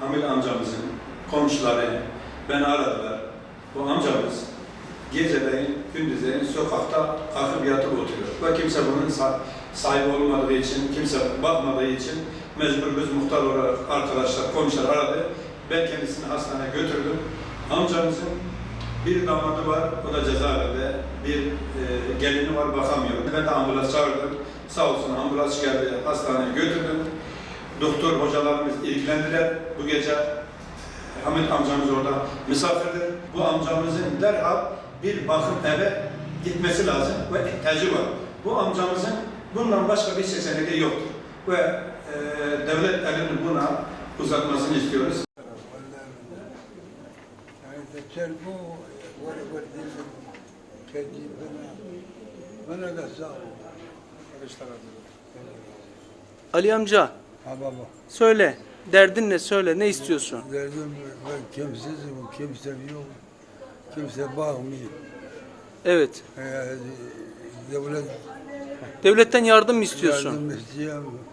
Hamid amcamızın komşuları beni aradılar. Bu amcamız geceleyin, gündüzleyin sokakta kalkıp yatıp oturuyor. Ve kimse bunun sahibi olmadığı için, kimse bakmadığı için mecbur biz muhtar olarak arkadaşlar, komşular aradı. Ben kendisini hastaneye götürdüm. Amcamızın bir damadı var, o da cezaevinde. Bir gelini var, bakamıyor. Ben de ambulans çağırdım. Sağ olsun ambulans geldi, hastaneye götürdüm. Doktor hocalarımız ilgilendiler. Bu gece Hamid amcamız orada misafirdir. Bu amcamızın derhal bir bakım eve gitmesi lazım ve ihtiyacı var. Bu amcamızın bundan başka bir seçeneği yoktur. Ve devlet elini buna uzatmasını istiyoruz. Ali amca, Ha baba. söyle. Derdin ne? Söyle. Ne istiyorsun? Derdim ben kimsizim, kimsem yok. Kimse bakmıyor. Evet. Devlet Devletten yardım mı istiyorsun? yardım istiyor.